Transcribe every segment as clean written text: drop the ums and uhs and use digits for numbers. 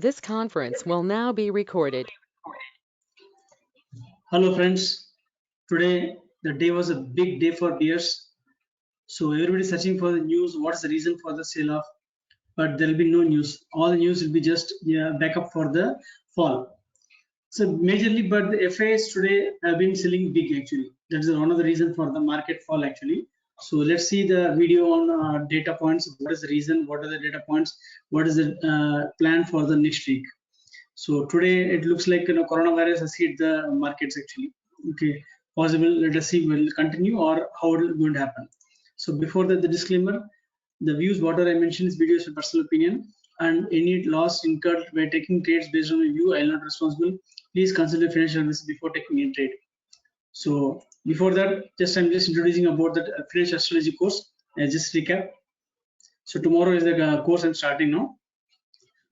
This conference will now be recorded. Hello friends, today the day was a big day for bears. So everybody searching for the news. What is the reason for the sell off? But there will be no news. All the news will be just backup for the fall. So majorly, but the FIs today have been selling big actually. That is one of the reason for the market fall actually. So let's see the video on data points. What is the reason? What are the data points? What is the plan for the next week? So today it looks like coronavirus has hit the markets actually. Okay, possible. Let us see will it continue or how it is going to happen. So before that, the disclaimer: the views whatever I mentioned is videos of personal opinion, and any loss incurred by taking trades based on a view, I am not responsible. Please consider financial risk before taking a trade. So before that, I'm just introducing about the financial astrology course. Just recap. So tomorrow is the course I'm starting now.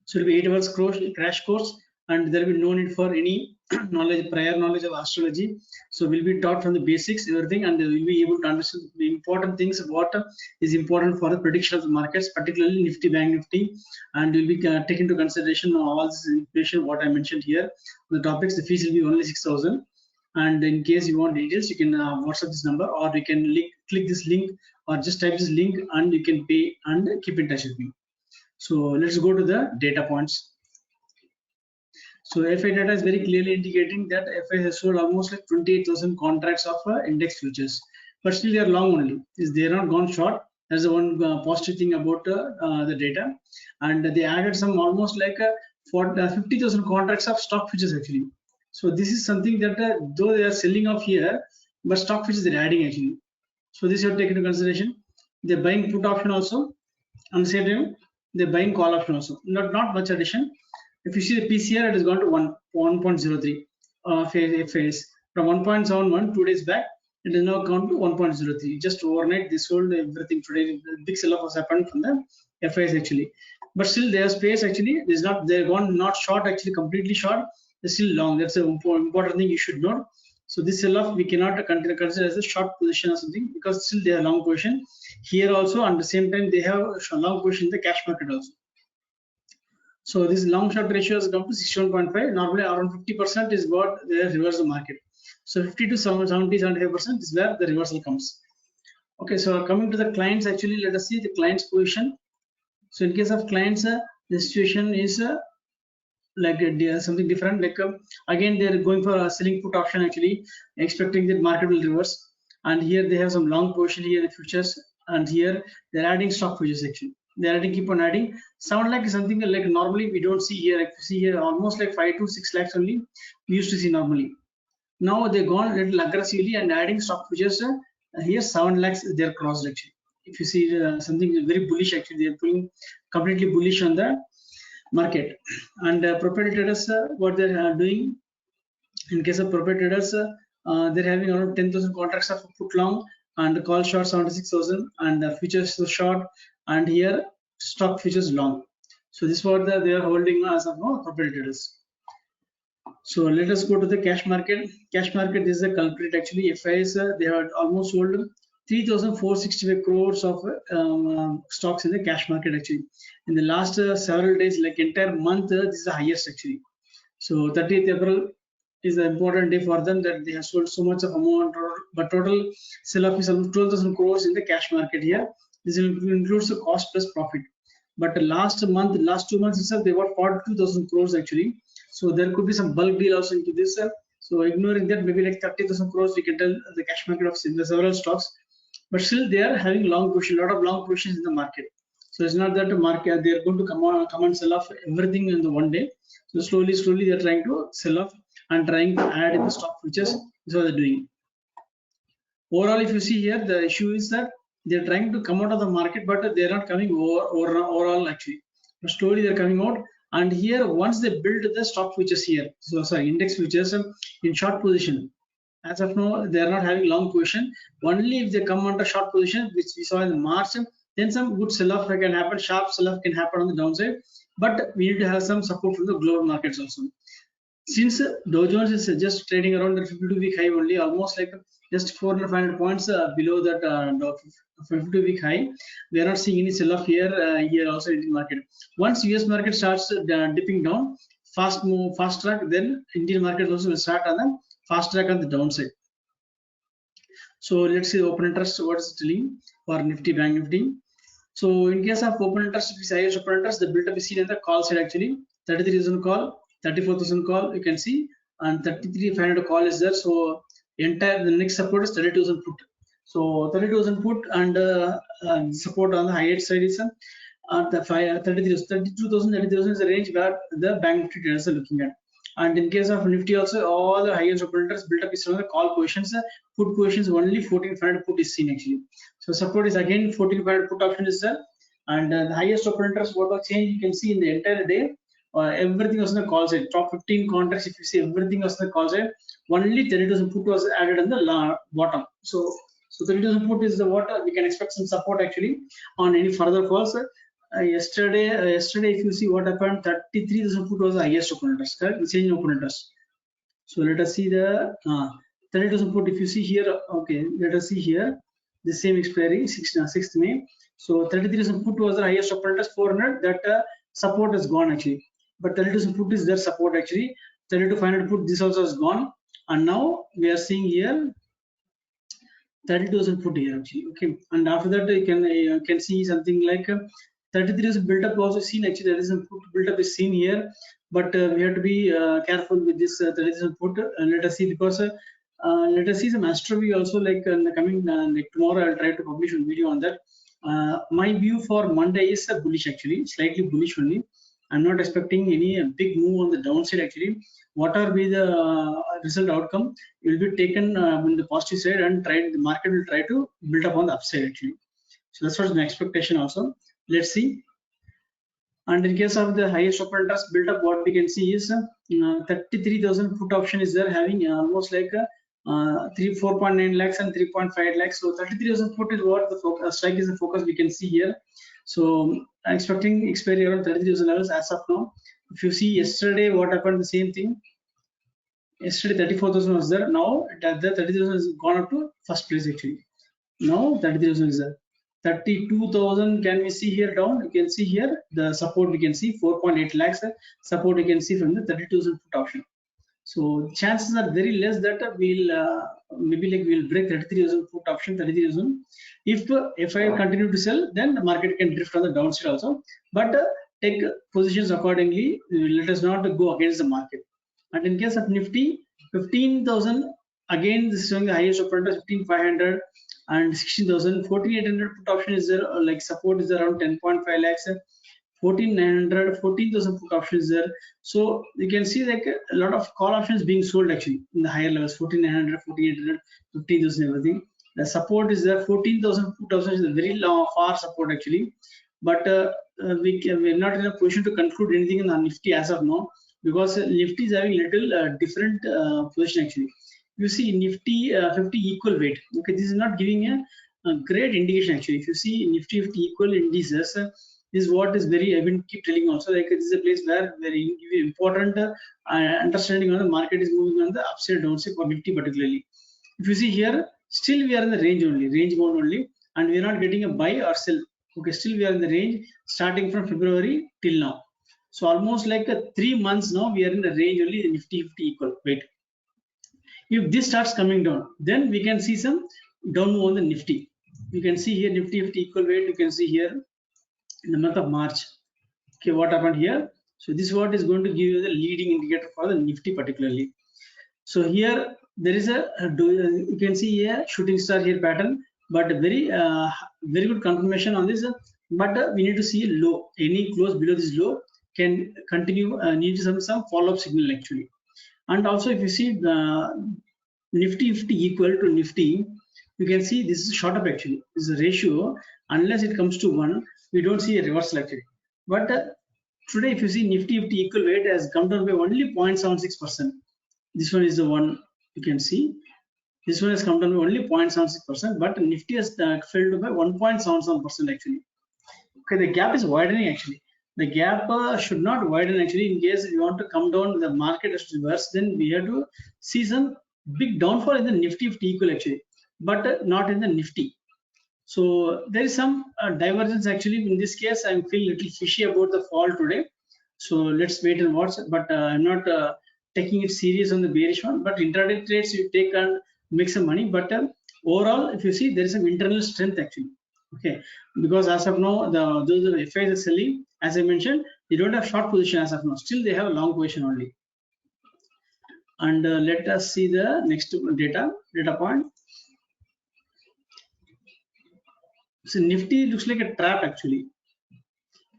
So it will be 8 hours crash course, and there will be no need for any prior knowledge of astrology. So we'll be taught from the basics, everything, and we'll be able to understand the important things, what is important for the prediction of the markets, particularly Nifty, Bank Nifty, and we'll be taking into consideration all this information what I mentioned here. The topics, the fees will be only 6,000. And in case you want details, you can WhatsApp this number, or you can click this link, or just type this link, and you can pay and keep in touch with me. So let's go to the data points. So FI data is very clearly indicating that FI has sold almost like 28,000 contracts of index futures, but still they are long only. They are not gone short. That's the one positive thing about the data, and they added some almost like 50,000 contracts of stock futures actually. So this is something that though they are selling off here, but stock futures they're adding actually. So this you have to take into consideration. They're buying put option also, and the same time they're buying call option also. Not much addition. If you see the PCR, it has gone to 1.03 phase from 1.71 2 days back. It is now gone to 1.03. Just overnight, they sold everything today. The big sell-off has happened from the FIs actually, but still their space actually is not. They're gone not short actually, completely short. They're still long. That's an important thing you should know. So this sell-off we cannot consider as a short position or something, because still they are long position here also. At the same time, they have a long position in the cash market also. So this long short ratio has come to 61.5. Normally around 50% is what they reverse the market. So 50 to 70, 75% is where the reversal comes. Okay, so coming to the clients, actually, let us see the client's position. So in case of clients, the situation is like something different. Like again, they are going for a selling put option actually, expecting that market will reverse. And here they have some long position here in the futures, and here they're adding stock futures actually. They're adding, keep on adding. Sound like something like normally we don't see here. Like you see here, almost like 5 to 6 lakhs only we used to see normally. Now they've gone a little aggressively and adding stock futures. Here 7 lakhs they're crossed actually. If you see something very bullish actually, they're pulling completely bullish on the market. And proprietary traders, what they're doing in case of proprietary traders, they're having around 10,000 contracts of put long and call short 76,000, and futures short, and here stock futures long. So this is what they are holding as of now, proprietary traders. So let us go to the cash market. Cash market is the culprit actually. FIs, they have almost sold 3,465 crores of stocks in the cash market actually. In the last several days, like entire month, this is the highest actually. So 30th April is an important day for them, that they have sold so much of amount, but total sell-off is almost 12,000 crores in the cash market here. This includes the cost plus profit. But last 2 months itself, they got 42,000 crores actually. So there could be some bulk deal also into this. So ignoring that, maybe like 30,000 crores we can tell the cash market of several stocks. But still they are having long position, a lot of long positions in the market. So it's not that the market they are going to come and sell off everything in the one day. So slowly they are trying to sell off and trying to add in the stock futures. That's what they're doing. Overall, if you see here, the issue is that they're trying to come out of the market, but they're not coming overall actually. But slowly they're coming out. And here, once they build the stock futures here, so sorry, index futures in short position. As of now, they are not having long position. Only if they come under short position, which we saw in March, then some good sell-off can happen, sharp sell-off can happen on the downside. But we need to have some support from the global markets also. since Dow Jones is just trading around the 52-week high only, almost like just 400-500 points below that 52-week high, we are not seeing any sell-off here. Here also Indian market. Once US market starts dipping down, fast track, then Indian market also will start on the fast track on the downside. So let's see open interest. What is it telling for Nifty, Bank Nifty? So in case of open interest, if it's highest open interest, the build-up is seen in the call side actually. 33,000 call, 34,000 call, you can see, and 33,500 call is there. So the next support is 30,000 put. So 30,000 put and support on the higher side is the 32,000, 30,000 is the range where the Bank Nifty traders are looking at. And in case of Nifty also, all the highest open interest built up is on the call positions. Put positions only 14,500 put is seen actually. So support is again 14,500 put option is there. And the highest open interest, what was change you can see in the entire day. Everything was on the call side. Top 15 contracts, if you see everything was on the call side. Only 30,000 put was added on the bottom. So 30,000 put is the what we can expect some support actually on any further calls. Yesterday if you see what happened, 33,000 put was the highest open interest, correct? The change in open interest. So let us see the 30,000 put. If you see here, okay, let us see here the same expiry 6th May. So 33,000 put was the highest open interest 400. That support is gone actually, but 30,000 put is their support actually. 32,500 put, this also is gone, and now we are seeing here 30,000 put here actually. Okay, and after that you can see something like 33,000 build up also seen actually. 30,000 put build up is seen here, but we have to be careful with this 30,000 put. Let us see, because let us see some AstroView also, like in the coming like tomorrow I'll try to publish a video on that. My view for Monday is bullish actually, slightly bullish only. I'm not expecting any big move on the downside actually. Whatever be the result outcome, will be taken in the positive side, and the market will try to build up on the upside actually. So that's what's my expectation also. Let's see. And in case of the highest open interest build up, what we can see is 33,000 put option is there, having almost like 4.9 lakhs and 3.5 lakhs. So 33,000 put is what the strike is the focus we can see here. So I'm expecting expiry around 33,000 levels as of now. If you see yesterday what happened, the same thing. Yesterday 34,000 was there. Now the 30,000 has gone up to first place actually. Now 30,000 is there. 32,000 can we see here down? You can see here the support, we can see 4.8 lakhs support, you can see from the 32,000 put option. So chances are very less that we'll maybe like we'll break 33,000 put option, 33,000. If I continue to sell, then the market can drift on the downside also, but take positions accordingly. Let us not go against the market. And in case of Nifty, 15,000 again, this is showing the highest open interest 15,500 and 16,000. 14,800 put option is there, like support is around 10.5 lakhs. 14,900, 14,000 put option is there. So you can see like a lot of call options being sold actually in the higher levels, 14,900, 4,800, 15,000, everything. The support is there. 14,000 put option is a very long, far support actually, but we're not in a position to conclude anything in the Nifty as of now, because Nifty is having little different position actually. You see Nifty 50 equal weight. Okay, this is not giving a great indication actually. If you see Nifty 50 equal indices, this is what is very, I've been keep telling also, like this is a place where very important understanding on the market is moving on the upside downside for Nifty particularly. If you see here, still we are in the range only, range bound only, and we are not getting a buy or sell. Okay, still we are in the range starting from February till now. So almost like 3 months now we are in the range only, the Nifty 50 equal weight. If this starts coming down, then we can see some down move on the Nifty. You can see here Nifty 50 equal weight. You can see here in the month of March. Okay, what happened here? So this is what is going to give you the leading indicator for the Nifty particularly. So here there is you can see here shooting star here pattern, but very very good confirmation on this. But we need to see a low. Any close below this low can continue. Need some follow-up signal actually. And also if you see the Nifty 50 equal to Nifty, you can see this is short up actually. This is a ratio. Unless it comes to 1, we don't see a reversal actually. But today if you see Nifty 50 equal weight has come down by only 0.76%. This one is the one you can see. This one has come down by only 0.76%, but Nifty has fell by 1.77% actually. Okay, the gap is widening actually. the gap should not widen actually. In case we want to come down, the market is reverse, then we have to see some big downfall in the Nifty if equal actually, but not in the Nifty. So there is some divergence actually. In this case, I feel little fishy about the fall today. So let's wait and watch. But I'm not taking it serious on the bearish one. But intraday trades you take and make some money. But overall, if you see, there is some internal strength actually. Okay, because as of now, those FIs are selling. As I mentioned, they don't have short position as of now. Still, they have a long position only. And let us see the next data point. So Nifty looks like a trap actually.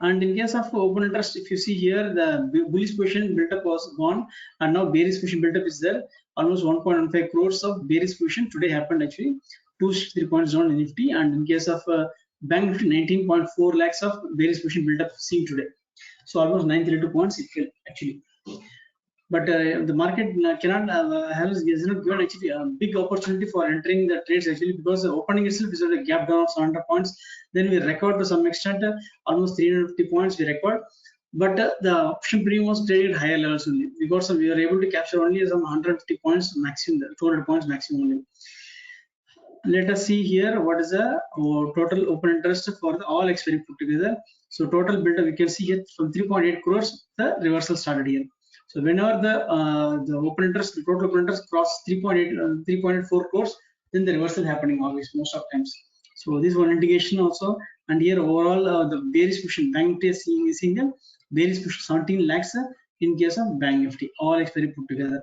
And in case of open interest, if you see here, the bullish position built up was gone, and now bearish position built up is there. Almost 1.15 crores of bearish position today happened actually. 263 points down in Nifty, and in case of Bank Nifty, 19.4 lakhs of bearish position built up seen today. So almost 932 points it fell actually. But the market cannot is not given actually a big opportunity for entering the trades actually, because the opening itself is a gap down of 700 points. Then we recovered to some extent, almost 350 points we recovered. But the option premium was traded higher levels only, because we were able to capture only some 150 points maximum, 200 points maximum only. Let us see here what is the total open interest for the all expiry put together. So total build up, we can see here from 3.8 crores, the reversal started here. So whenever the open interest, the total open interest cross 3.4 crores, then the reversal happening always, most of times. So this one indication also, and here overall the bearish position, Bank Nifty is seeing a bearish position 17 lakhs in case of Bank Nifty, all expiry put together.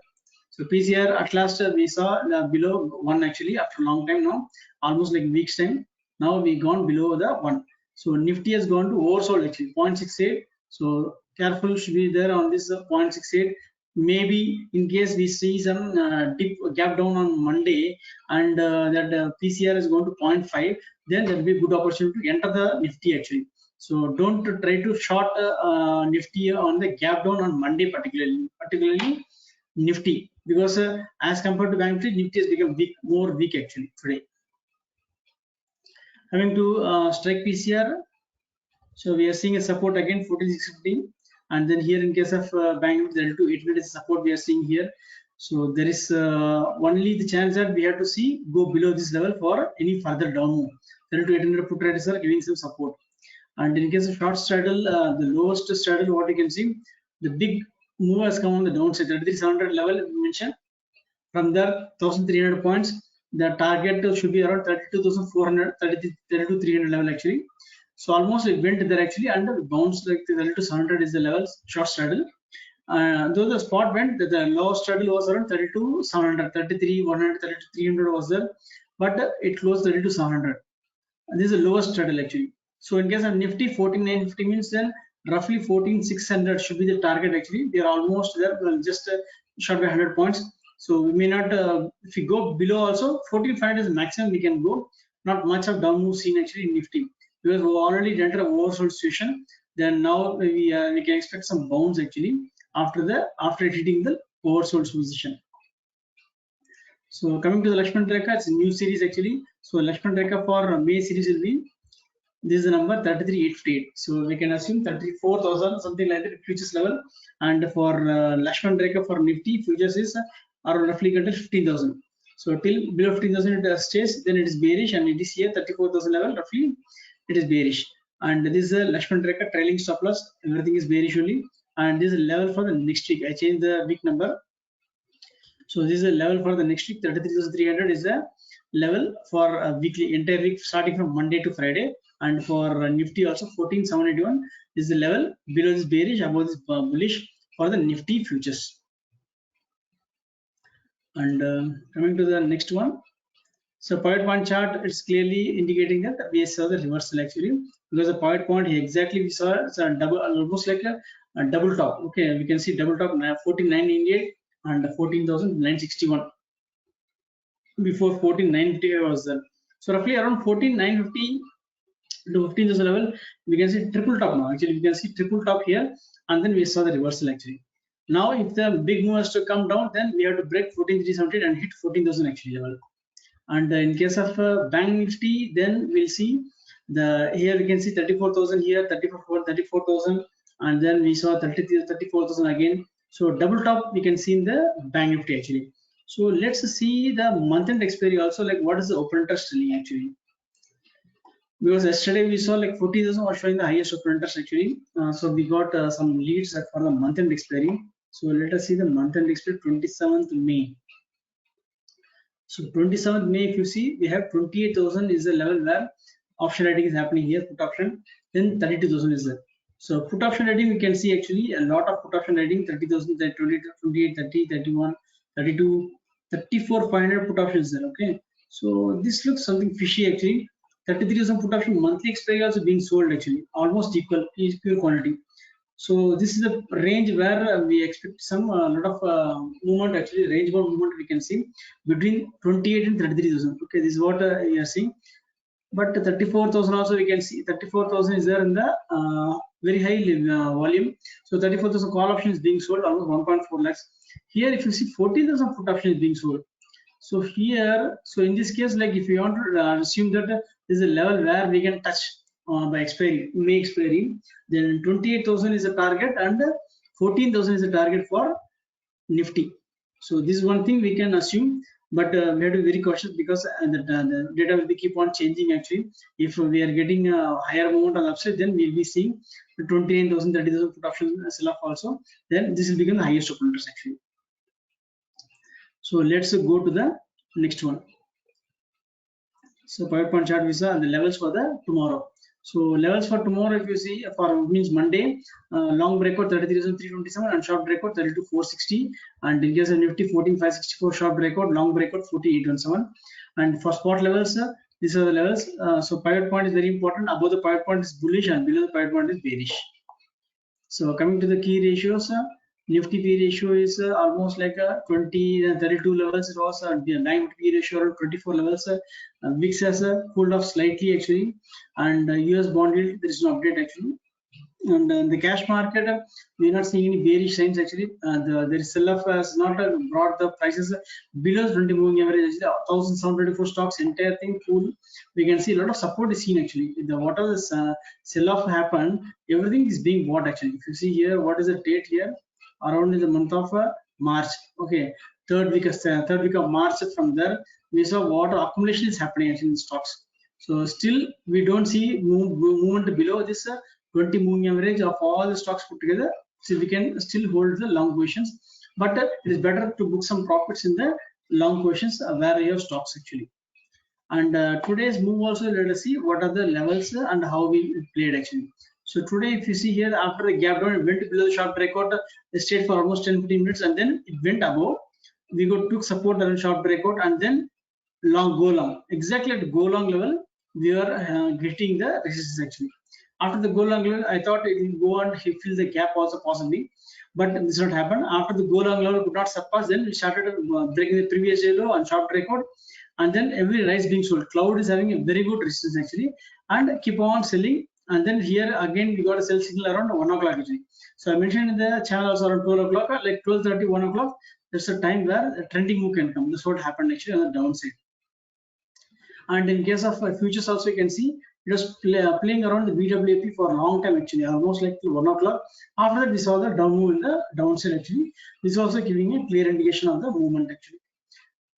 So PCR at last we saw below 1 actually after a long time now, almost like weeks time. Now we gone below the 1. So Nifty has gone to oversold actually 0.68. So careful should be there on this 0.68. Maybe in case we see some dip gap down on Monday, and that PCR is going to 0.5, then there will be a good opportunity to enter the Nifty actually. So don't try to short Nifty on the gap down on Monday particularly Nifty, because as compared to Bank Nifty, Nifty has become more weak actually today. Coming to strike PCR, so we are seeing a support again 14615, and then here in case of Bank Nifty, the L2 800 is support we are seeing here. So there is only the chance that we have to see go below this level for any further down move. The L2 800 put traders are giving some support, and in case of short straddle, the lowest straddle, what you can see, the big move has come on the downside. 33,700 level mentioned. From there, 1,300 points. The target should be around 32,400, 32,300 level actually. So almost it went there actually, and bounced like 32,700 is the level short straddle. Though the spot went, the low straddle was around 32,700, 33,100, 32,300 was there, but it closed 32,700. This is the lowest straddle actually. So in case of Nifty, 14,950 means then roughly 14,600 should be the target actually. We are almost there, just short by 100 points. So we may not, if we go below also, 14,500 is the maximum we can go. Not much of down move seen actually in Nifty, because we already entered a oversold situation. Then now we can expect some bounce actually after hitting the oversold position. So coming to the Lakshman Rekha, it's a new series actually. So Lakshman Rekha for May series will be, this is the number 33,858. So we can assume 34,000 something like that futures level, and for Lakshman Rekha for Nifty futures is around roughly until 15,000. So till below 15,000 it stays, then it is bearish, and it is here 34,000 level roughly it is bearish. And this is a Lakshman Rekha trailing stop loss, everything is bearish only. And this is a level for the next week. I changed the week number. So this is a level for the next week. 33,300 is the level for a weekly, entire week starting from Monday to Friday. And for Nifty also 14,781 is the level below this bearish, above this bullish for the Nifty futures. And coming to the next one. So pivot point chart, it's clearly indicating that we saw the reversal actually, because the pivot point here exactly we saw it's a double, almost like a double top. Okay, we can see double top 14,998 and 14,961. Before 14,950 was there. So roughly around 14,950 to 15,000 level, we can see triple top now. Actually, we can see triple top here, and then we saw the reversal actually. Now, if the big move has to come down, then we have to break 14,370 and hit 14,000 actually level. And in case of Bank Nifty, then we'll see here we can see 34,000 here, 34,000, and then we saw 34,000 again. So double top we can see in the Bank Nifty actually. So let's see the month end expiry also, like what is the open interest telling actually. Because yesterday we saw like 40,000 was showing the highest open interest actually. So we got some leads for the month end expiry. So let us see the month end expiry 27th May. So 27th May, if you see, we have 28,000 is the level where option writing is happening here, put option. Then 32,000 is there. So put option writing, we can see actually a lot of put option writing, 30,000, 28, 30, 31, 32, 34, 500 put options there. Okay. So this looks something fishy actually. 33,000 put option monthly expiry also being sold actually, almost equal, is pure quantity. So this is the range where we expect some lot of movement actually, range bound movement we can see between 28 and 33,000. Okay, this is what you are seeing. But 34,000 also we can see 34,000 is there in the very high volume. So 34,000 call option is being sold, almost 1.4 lakhs. Here if you see 40,000 put option is being sold. So here, so in this case, like if you want to assume that this is a level where we can touch by expiry, May expiry, then 28,000 is a target and 14,000 is a target for Nifty. So this is one thing we can assume, but we have to be very cautious because the data will be keep on changing actually. If we are getting a higher amount on upside, then we'll be seeing 29,000, 30,000 put option sell off also. Then this will become the highest open interest actually. So let's go to the next one. So PowerPoint chart we saw and the levels for the tomorrow. So levels for tomorrow, if you see, for means Monday, long breakout 33,327 and short breakout 32,460, and in case of Nifty 14,564 short breakout, long breakout 48,117. And for spot levels, these are the levels. So pivot point is very important. Above the pivot point is bullish and below the pivot point is bearish. So coming to the key ratios, Nifty P ratio is almost like 20, 32 levels. It was 9 P ratio around 24 levels. VIX has cooled off slightly actually, and US bond yield there is no update actually. And the cash market, we are not seeing any bearish signs actually. There is sell-off has not brought the prices below 20 moving average. 1,724 stocks, entire thing cool. We can see a lot of support is seen actually. The whatever this sell-off happened, everything is being bought actually. If you see here, what is the date here? Around in the month of March. Okay, third week of March. From there, we saw water accumulation is happening actually in stocks. So still we don't see movement below this 20 moving average of all the stocks put together. So we can still hold the long positions, but it is better to book some profits in the long positions where you have stocks actually. And today's move also, let us see what are the levels and how we played actually. So today, if you see here, after the gap down, it went below the short breakout, it stayed for almost 10-15 minutes, and then it went above. We took support around short breakout, and then long go long. Exactly at go long level, we are getting the resistance actually. After the go long level, I thought it will go and fill the gap also possibly, but this did not happen. After the go long level could not surpass, then we started breaking the previous low on short breakout, and then every rise being sold. Cloud is having a very good resistance actually, and keep on selling. And then here again we got a sell signal around 1 o'clock actually. So I mentioned in the channel also around 12 o'clock, like 12:30, 1 o'clock. That's a time where a trending move can come. That's what happened actually on the downside. And in case of futures also, you can see it was playing around the BWAP for a long time actually, almost like till 1 o'clock. After that, we saw the down move in the downside actually. This is also giving a clear indication of the movement actually.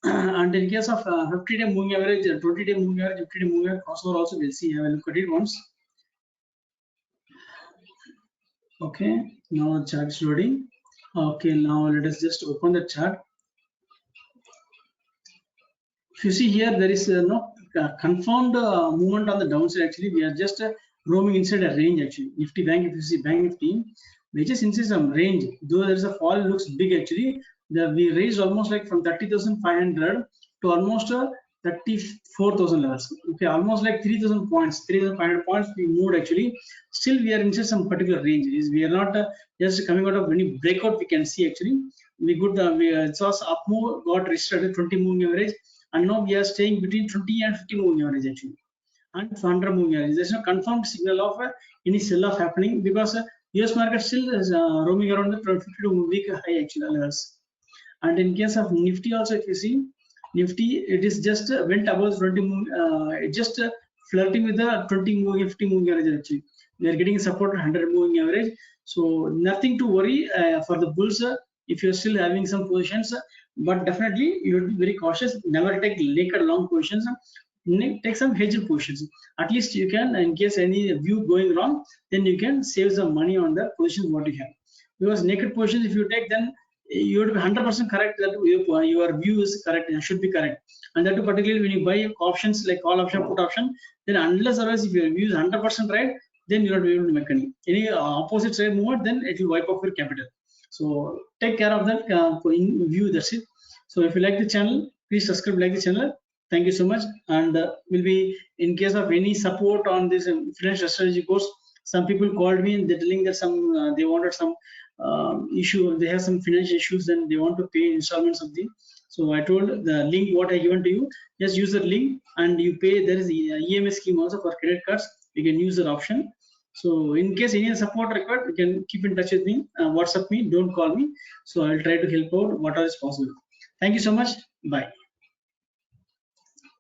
And in case of 50-day moving average, 20-day moving average, 50-day moving average crossover also, we'll see. Have a look at it once. Okay, now the chart is loading. Okay, now let us just open the chart. If you see here, there is no confirmed movement on the downside actually. We are just roaming inside a range actually. Nifty Bank, if you see Bank Nifty, we just inside some range. Though there is a fall, looks big actually. We raised almost like from 30,500 to almost 34,000 levels. Okay, almost like 3,000 points, 3,500 points we moved actually. Still, we are inside some particular range. We are not just coming out of any breakout. We can see actually. We saw up move, got registered at 20 moving average, and now we are staying between 20 and 50 moving average actually, and 100 moving average. There's no confirmed signal of any sell-off happening because US market still is roaming around the 52 week high actual levels. And in case of Nifty also, if you see Nifty, it is just went above 20 just flirting with the 20 moving 50 moving average actually. we are getting support at 100 moving average. So nothing to worry for the bulls if you're still having some positions, but definitely you should be very cautious. Never take naked long positions. Take some hedged positions. At least you can, in case any view going wrong, then you can save some money on the positions what you have. Because naked positions, if you take, then you have to be 100% correct that your view is correct and should be correct. And that too, particularly when you buy options like call option, put option, then unless otherwise if your view is 100% right, then you're not be able to make any opposite side movement, then it will wipe off your capital. So take care of that in view. That's it. So if you like the channel, please subscribe, like the channel. Thank you so much. And will be in case of any support on this financial strategy course. Some people called me and they're telling that some they wanted some issue. They have some financial issues and they want to pay installments of the. So I told the link what I given to you. Just use the link and you pay. There is the EMI scheme also for credit cards. You can use that option. So in case any support required, you can keep in touch with me, WhatsApp me, don't call me. So I'll try to help out whatever is possible. Thank you so much. Bye.